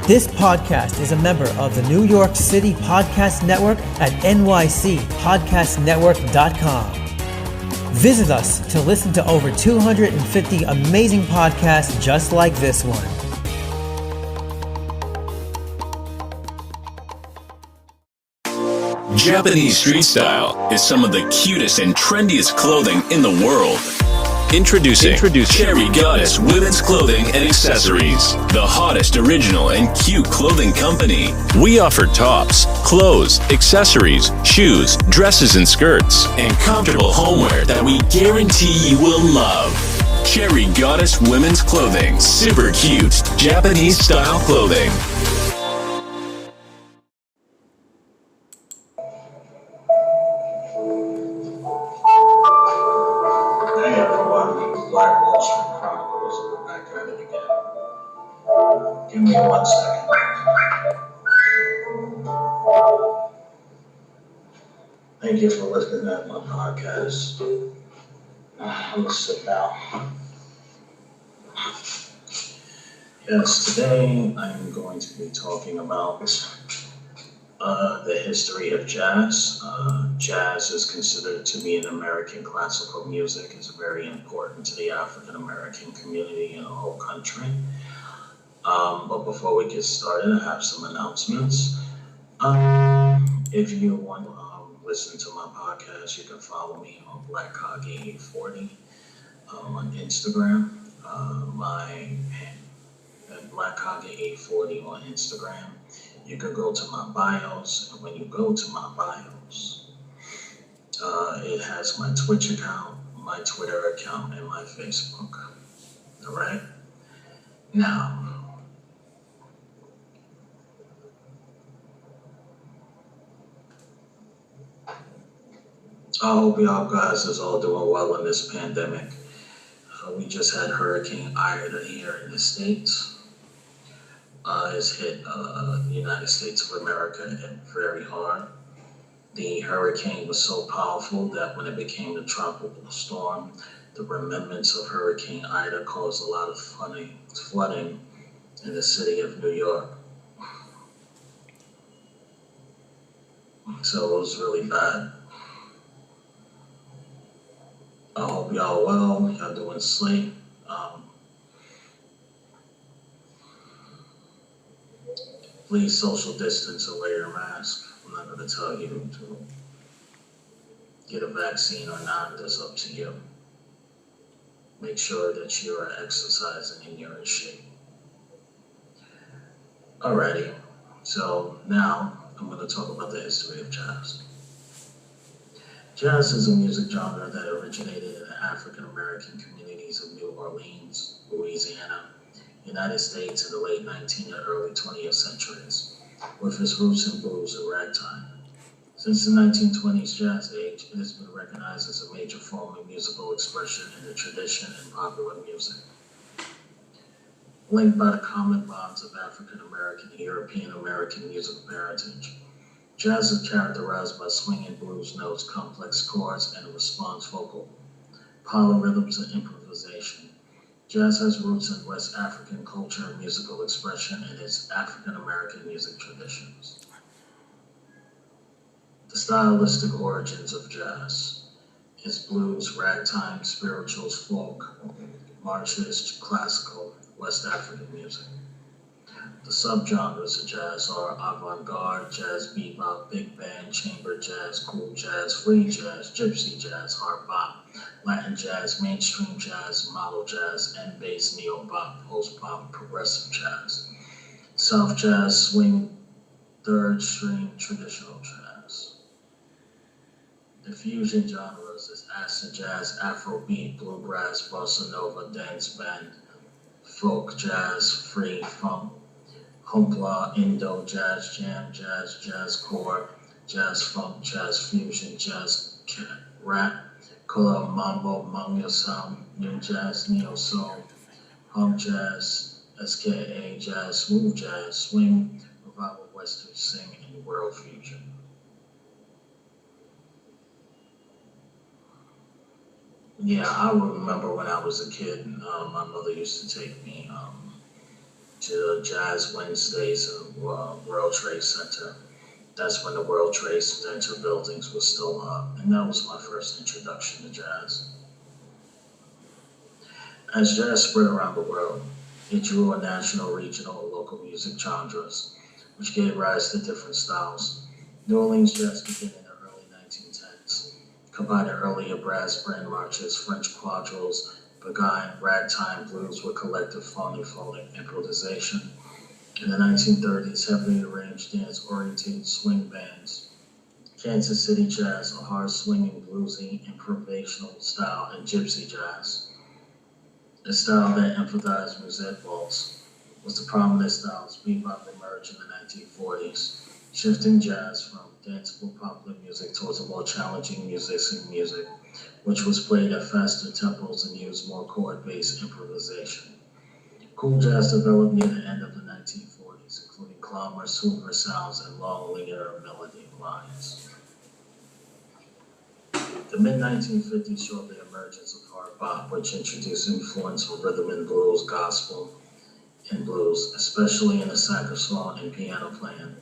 This podcast is a member of the New York City Podcast Network at nycpodcastnetwork.com. Visit us to listen to over 250 amazing podcasts just like this one. Japanese street style is some of the cutest and trendiest clothing in the world. Introducing Cherry Goddess Women's Clothing and Accessories, the hottest original and cute clothing company. We offer tops, clothes, accessories, shoes, dresses and skirts, and comfortable homeware that we guarantee you will love. Cherry Goddess Women's Clothing, super cute Japanese style clothing. Chronicles, we're back at it again. Give me 1 second. Thank you for listening to my podcast. I'm gonna sit down. Yes, today I'm going to be talking about the history of jazz. Jazz is considered to be an American classical music. It's very important to the African American community in the whole country. But before we get started, I have some announcements. If you want to listen to my podcast, you can follow me on BlackHoggy840 on Instagram. My BlackHoggy840 on Instagram. You can go to my bios, and when you go to my bios, it has my Twitch account, my Twitter account, and my Facebook. All right? Now, I hope y'all guys is all doing well in this pandemic. We just had Hurricane Ida here in the States. It's hit the United States of America very hard. The hurricane was so powerful that when it became a tropical storm, the remnants of Hurricane Ida caused a lot of flooding in the city of New York. So it was really bad. I hope y'all well, y'all doing sleep. Please social distance and wear your mask. I'm not going to tell you to get a vaccine or not. That's up to you. Make sure that you are exercising and you're in shape. Alrighty, so now I'm going to talk about the history of jazz. Jazz is a music genre that originated in the African American communities of New Orleans, Louisiana, United States in the late 19th and early 20th centuries, with its roots in blues and ragtime. Since the 1920s jazz age, it has been recognized as a major form of musical expression in the tradition and popular music. Linked by the common bonds of African American and European American musical heritage, jazz is characterized by swinging blues notes, complex chords, and a response vocal, polyrhythms, and improvisation. Jazz has roots in West African culture and musical expression and its African American music traditions. The stylistic origins of jazz is blues, ragtime, spirituals, folk, marches, classical, West African music. The subgenres of jazz are avant-garde, jazz, bebop, big band, chamber jazz, cool jazz, free jazz, gypsy jazz, hard bop, Latin jazz, mainstream jazz, modal jazz, and bass, neo-bop, post-bop, progressive jazz, South jazz, swing, third string, traditional jazz. The fusion genres is acid jazz, Afrobeat, bluegrass, bossa nova, dance band, folk jazz, free funk, hoopla, Indo, jazz, jam, jazz, jazz core, jazz funk, jazz fusion, jazz rap, club, mambo, manga sound, new jazz, neo soul, punk jazz, SKA jazz, smooth jazz, swing, revival, western sing, and world fusion. Yeah, I remember when I was a kid, my mother used to take me to Jazz Wednesdays at World Trade Center. That's when the World Trade Center buildings were still up, and that was my first introduction to jazz. As jazz spread around the world, it drew on national, regional, and local music genres, which gave rise to different styles. New Orleans jazz began in the early 1910s, combining earlier brass band marches, French quadrilles, beguine, ragtime blues with collective phonic improvisation. In the 1930s, heavily arranged dance-oriented swing bands. Kansas City jazz, a hard swinging, bluesy, improvisational style, and gypsy jazz. A style that emphasized musette waltz was the prominent styles. Bebop emerged in the 1940s, shifting jazz from danceable popular music towards a more challenging musician music, which was played at faster tempos and used more chord-based improvisation. Cool jazz developed near the end of the 1940s, including clamorous Hoover sounds and long linear melody lines. The mid-1950s showed the emergence of hard bop, which introduced influence from rhythm and blues, gospel, and blues, especially in the saxophone and piano playing.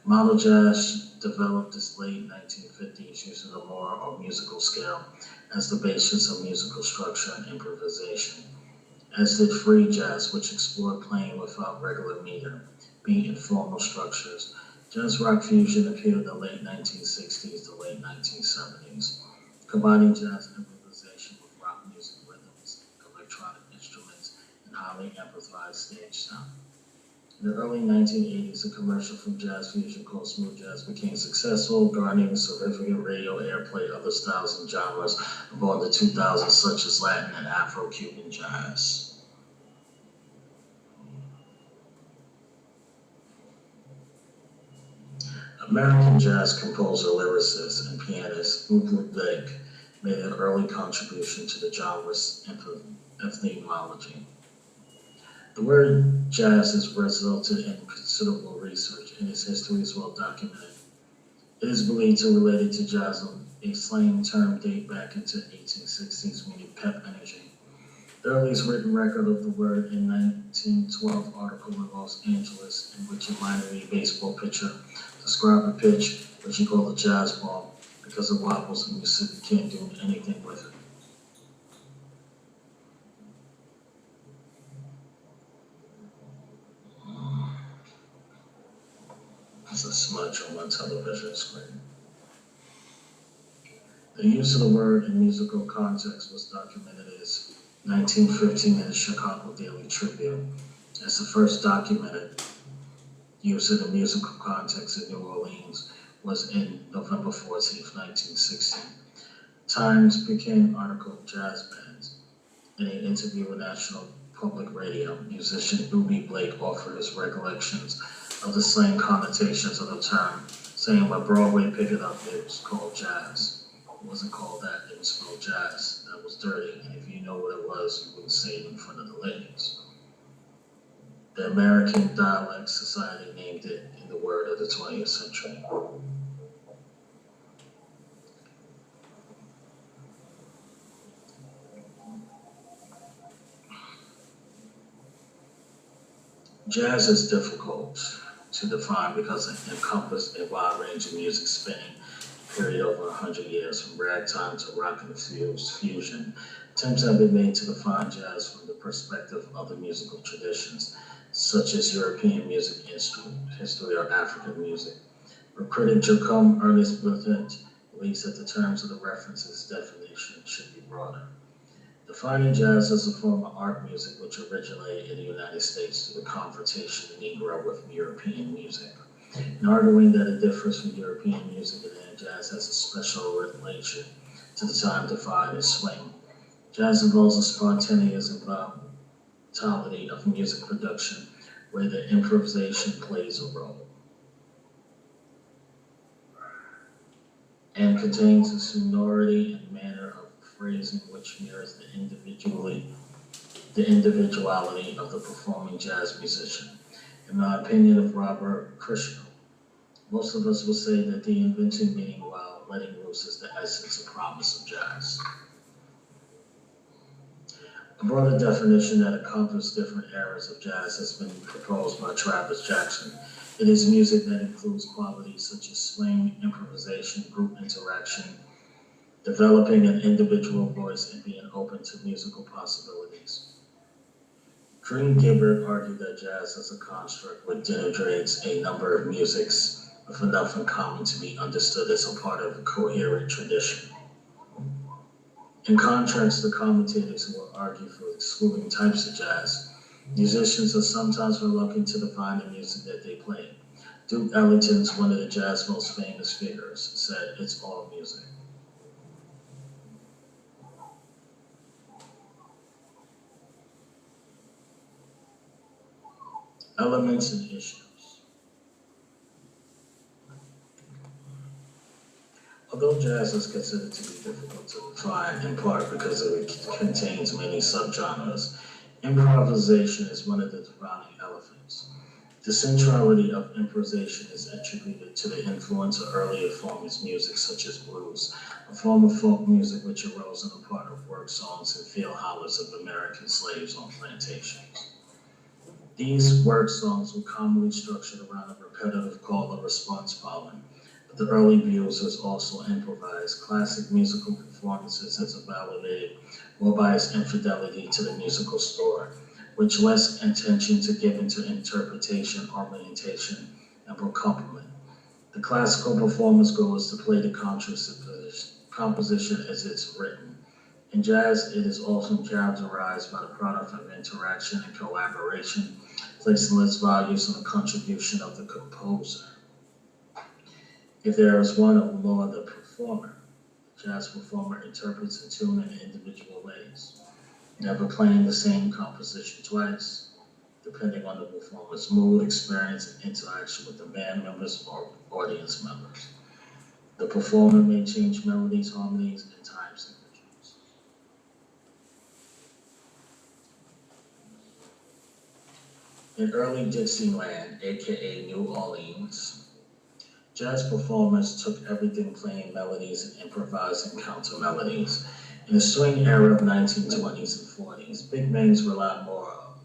Model jazz developed this late 1950s using a more of musical scale as the basis of musical structure and improvisation, as did free jazz, which explored playing without regular meter, beat, and formal structures. Jazz rock fusion appeared in the late 1960s to late 1970s, combining jazz improvisation with rock music rhythms, electronic instruments, and highly amplified stage sound. In the early 1980s, a commercial from jazz fusion called Smooth Jazz became successful, garnering significant radio airplay. Other styles and genres born in the 2000s, such as Latin and Afro-Cuban jazz. American jazz composer, lyricist, and pianist Udlib Beg made an early contribution to the genre's etymology. The word jazz has resulted in considerable research, and its history is well documented. It is believed to relate to jazz, a slang term date back into the 1860s, meaning pep energy. The earliest written record of the word in 1912 article in Los Angeles, in which a minor league baseball pitcher described a pitch, which he called a jazz ball, because it wobbles and you can't do anything with it. There's a smudge on my television screen. The use of the word in musical context was documented as 1915 in the Chicago Daily Tribune as the first documented use in the musical context in New Orleans was in November 14, 1916. Times became article jazz bands. In an interview with National Public Radio, musician Ubi Blake offered his recollections of the slang connotations of the term, saying when Broadway picked it up, it was called jazz. It wasn't called that, it was spelled jazz. That was dirty, and if you know what it was, you wouldn't say it in front of the ladies. The American Dialect Society named it in the word of the 20th century. Jazz is difficult to define because it encompasses a wide range of music spanning a period over 100 years, from ragtime to rock infused fusion. Attempts have been made to define jazz from the perspective of other musical traditions, such as European music history or African music. But critic Jacome Ernest Blunt believes that the terms of the references definition should be broader. Defining jazz as a form of art music which originated in the United States through the confrontation of the Negro with European music, and arguing that it differs from European music and that jazz has a special relation to the time defined as swing. Jazz involves a spontaneous volatility of music production where the improvisation plays a role, and contains a sonority and manner of phrasing which mirrors the individuality of the performing jazz musician. In my opinion of Robert Krishna, most of us will say that the inventing meaning while letting loose is the essence and promise of jazz. A broader definition that encompasses different eras of jazz has been proposed by Travis Jackson. It is music that includes qualities such as swing, improvisation, group interaction, developing an individual voice, and being open to musical possibilities. Dream Gibbard argued that jazz as a construct which denigrates a number of musics with enough in common to be understood as a part of a coherent tradition. In contrast to commentators who will argue for excluding types of jazz, musicians are sometimes reluctant to define the music that they play. Duke Ellington, one of the jazz's most famous figures, said, "It's all music." Elements and issues. Although jazz is considered to be difficult to define, in part because it contains many subgenres, improvisation is one of the defining elements. The centrality of improvisation is attributed to the influence of earlier forms of music such as blues, a form of folk music which arose in a part of work songs and field hollers of American slaves on plantations. These work songs were commonly structured around a repetitive call and response pattern, but the early views was also improvised. Classic musical performances has evaluated more by its infidelity to the musical score, which less attention to given to interpretation, ornamentation, and accompaniment. The classical performance goal is to play the composition as it's written. In jazz, it is often characterized by the product of interaction and collaboration, placing less values on the contribution of the composer. If there is one of more the performer, the jazz performer interprets a tune in individual ways, never playing the same composition twice, depending on the performer's mood, experience, and interaction with the band members or audience members. The performer may change melodies, harmonies, and time signatures. In early Dixieland, aka New Orleans, jazz performers took everything playing melodies and improvising counter melodies. In the swing era of 1920s and 40s, big bands relied more on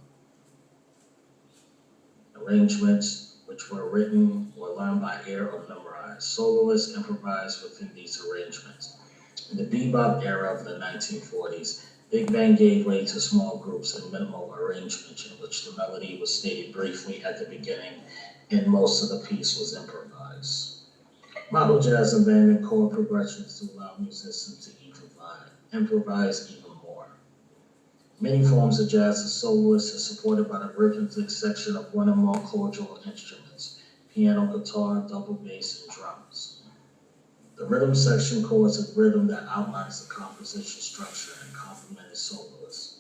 arrangements which were written or learned by ear or memorized. Soloists improvised within these arrangements. In the bebop era of the 1940s, big band gave way to small groups and minimal arrangements in which the melody was stated briefly at the beginning and most of the piece was improvised. Modern jazz abandoned chord progressions to allow musicians to improvise even more. Many forms of jazz are soloists are supported by the rhythmic section of one or more chordal instruments, piano, guitar, double bass, and drums. The rhythm section chords a rhythm that outlines the composition structure and complements soloists.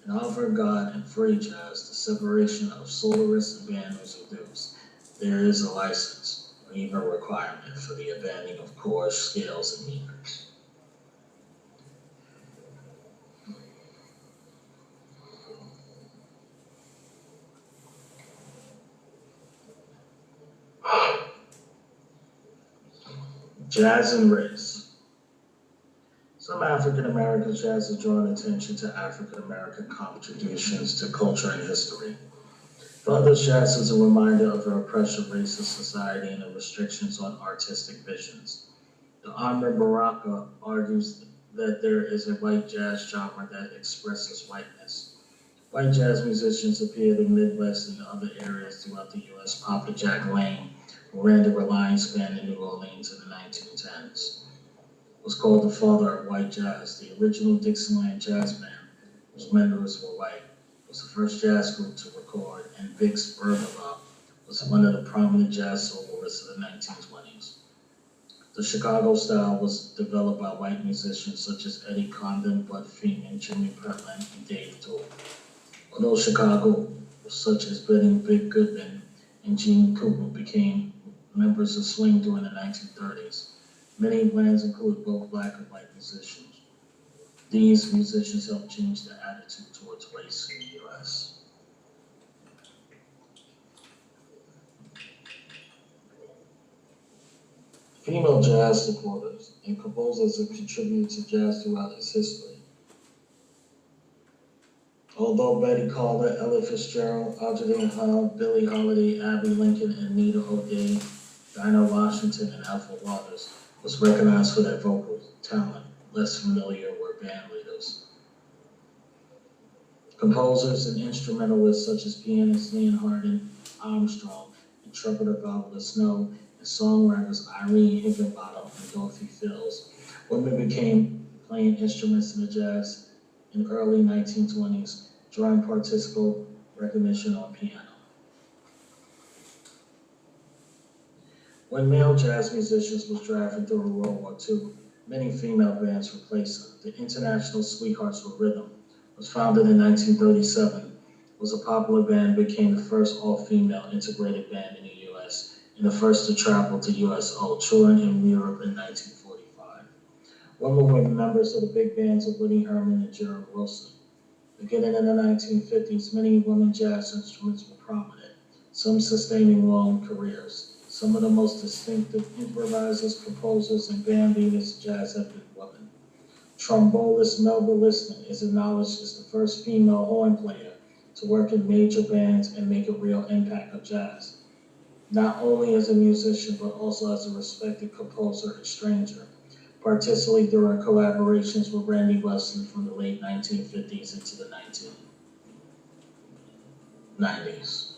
In avant-garde and free jazz, the separation of soloists and band was reduced. There is a license, or even a requirement, for the abandoning of chords, scales, and meters. Jazz and race. Some African American jazz has drawn attention to African American contributions to culture and history. For others, jazz is a reminder of the oppression of racist society and the restrictions on artistic visions. The Amr Baraka argues that there is a white jazz genre that expresses whiteness. White jazz musicians appeared in the Midwest and other areas throughout the U.S. Papa Jack Lane, who ran the Reliance Band in New Orleans in the 1910s, was called the father of white jazz. The original Dixieland Jazz Band, whose members were white, was the first jazz group to record, and Bix Bergerac was one of the prominent jazz soloists of the 1920s. The Chicago style was developed by white musicians such as Eddie Condon, Bud Feeman, Jimmy Petland, and Dave Toole. Although Chicago, such as Big Goodman and Gene Cooper, became members of swing during the 1930s, many bands include both black and white musicians. These musicians helped change the attitude towards race in the U.S. Female jazz supporters and composers have contributed to jazz throughout its history. Although Betty Calder, Ella Fitzgerald, Audrey Hall, Billie Holiday, Abby Lincoln, Anita O'Day, Dinah Washington, and Ethel Waters was recognized for their vocal talent, less familiar were band leaders. Composers and instrumentalists such as pianist Leon Hardin Armstrong and trumpeter Barbara Snow and songwriters Irene Higginbottom and Dorothy Fields. Women began playing instruments in the jazz in the early 1920s, drawing particular recognition on piano. When male jazz musicians was drafted during World War II, many female bands replaced them. The International Sweethearts for Rhythm was founded in 1937, was a popular band, became the first all-female integrated band in the U.S. and the first to travel to USO, touring in Europe in 1945. Women were members of the big bands of Woody Herman and Gerald Wilson. Beginning in the 1950s, many women jazz instruments were prominent, some sustaining long careers. Some of the most distinctive improvisers, composers, and band leaders in jazz have been women. Trombonist Melba Liston is acknowledged as the first female horn player to work in major bands and make a real impact on jazz, not only as a musician, but also as a respected composer and stranger, particularly during collaborations with Randy Weston from the late 1950s into the 1990s.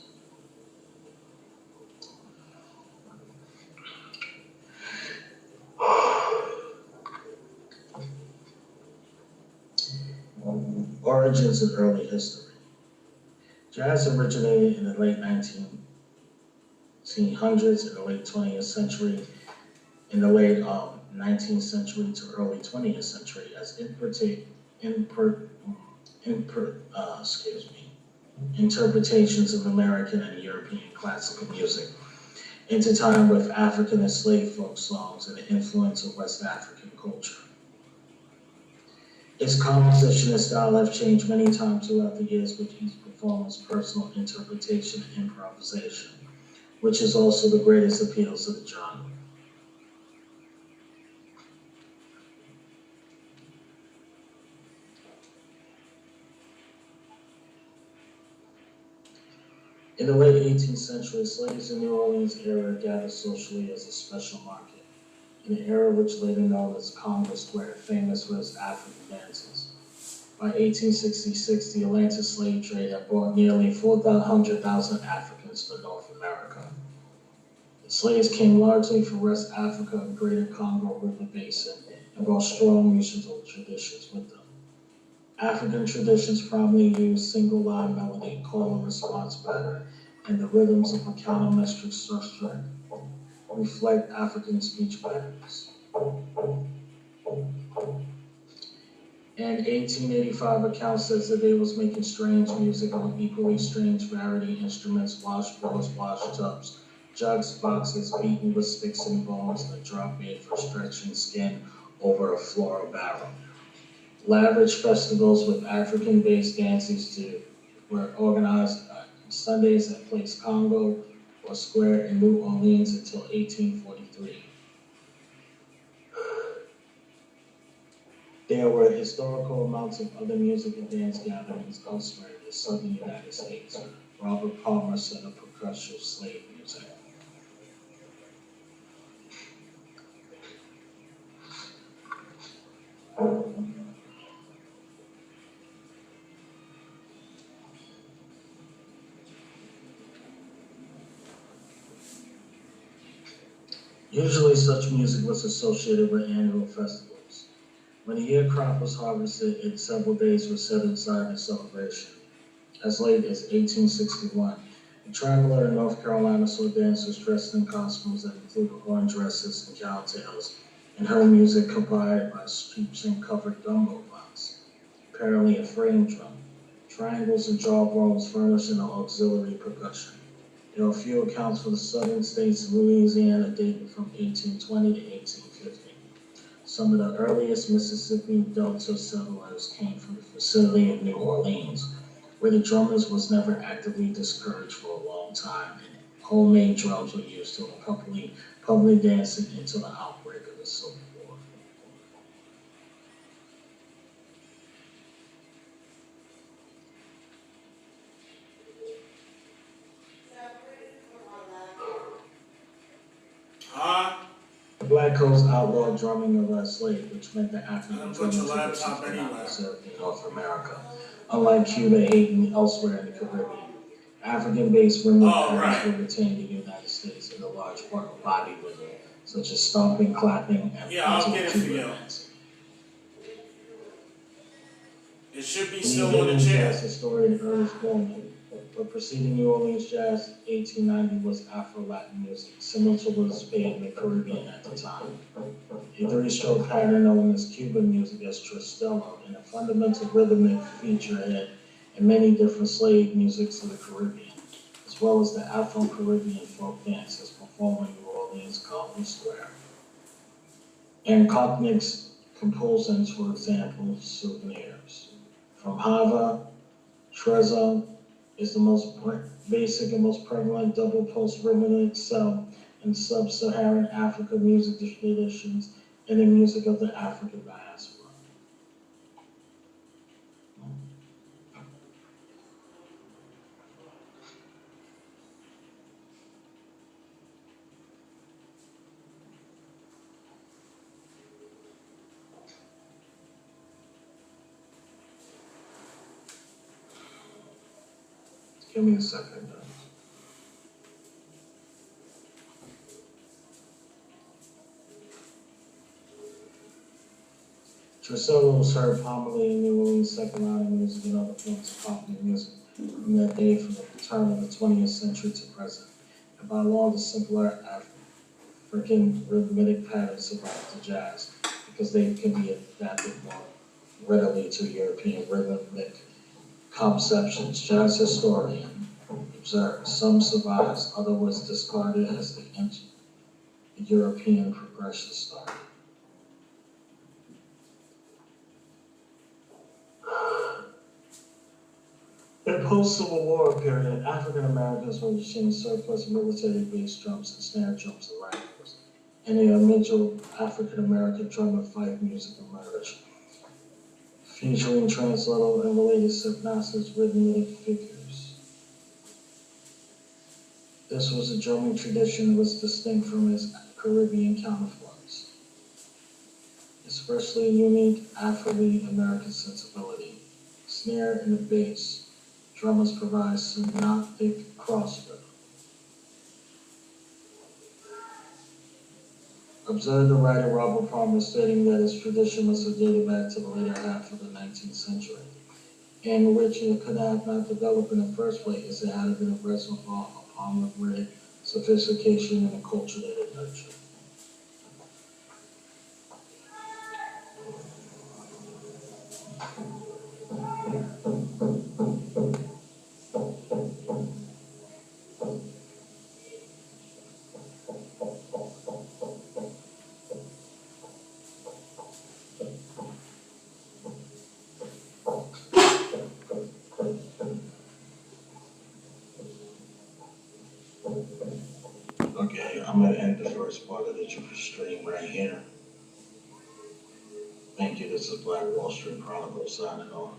Origins and early history. Jazz originated in the late 1900s and the late 20th century, in the late 19th century to early 20th century as interpretations of American and European classical music, intertwined with African and slave folk songs and the influence of West African culture. Its composition and style have changed many times throughout the years with each performer's personal interpretation and improvisation, which is also the greatest appeals of the genre. In the late 18th century, slaves in New Orleans area gathered socially as a special market, in an era which later known as Congress Square, famous for its African dances. By 1866, the Atlanta slave trade had brought nearly 400,000 Africans to North America. The slaves came largely from West Africa and Greater Congo River Basin and brought strong musical traditions with them. African traditions primarily use single-line melody, call and response pattern, and the rhythms of a counter-metric structure reflect African speech patterns. In 1885, account says that they was making strange music on equally strange variety instruments, washboards, washtubs, jugs, boxes, beaten with sticks and bones, and a drop made for stretching skin over a floral barrel. Lavish festivals with African-based dances were organized on Sundays at Place Congo or Square in New Orleans until 1843. There were historical amounts of other music and dance gatherings elsewhere in the southern United States. Robert Palmer set up percussion slave music. Usually such music was associated with annual festivals. When the year crop was harvested, several days were set aside in celebration. As late as 1861, a traveler in North Carolina saw dancers dressed in costumes that included horn dresses and cowtails, and heard music accompanied by streets and covered gumbo box, apparently a frame drum, triangles and jawbones furnishing the auxiliary percussion. There are few accounts for the southern states of Louisiana dating from 1820 to 1850. Some of the earliest Mississippi Delta settlers came from the vicinity of New Orleans, where the drummers was never actively discouraged for a long time, and homemade drums were used to accompany public dancing until the outbreak of the Civil War. Black codes outlawed drumming of slaves, which meant that African drumming traditions laptop were not anyway. preserved in North America, unlike Cuba, Haiti, and elsewhere in the Caribbean. African-based rhythmic patterns were retained in the United States in a large part of body rhythm, such as stomping, clapping, and pointing Cuban bands. It should be The still on the chair. jazz historian Ernest Borman, but preceding New Orleans jazz 1890 was Afro-Latin music, similar to what was played in the Caribbean at the time. A three-stroke pattern known as Cuban music as Tristello, and a fundamental rhythmic feature had in many different slave musics of the Caribbean, as well as the Afro-Caribbean folk dances performed in New Orleans Congo Square. And Cocknick's compositions, for example, souvenirs. From Hava, Trezor is the most basic and most prevalent double pulse rhythmic cell in sub-Saharan Africa music traditions and the music of the African diaspora. Give me a second. Tristello was heard prominently in New Orleans secular music and other forms of popular music from that day from the turn of the 20th century to present. And by law, the simpler African rhythmic patterns survive the jazz because they can be adapted more readily to European rhythmic conceptions. Jazz historian observed some survives, others discarded as the European progression started. In post-Civil War period, African Americans were machine surplus military bass drums and snare drums and rifles, and a eventual African American drum and fife music emerged, featuring translator and related synthesis rhythmic figures. This was a drumming tradition that was distinct from its Caribbean counterparts, especially a unique Afro-American sensibility. Snare and the bass. Drummers provide synoptic crossfit. Observe the writer Robert Palmer stating that his tradition must have dated back to the later half of the 19th century, in which it could have not developed in the first place as it had been a reservoir of Palmer-bred sophistication and the culture that it nurtured. Okay, I'm going to end the first part of the stream right here. Thank you. This is Black Wall Street Chronicle signing off.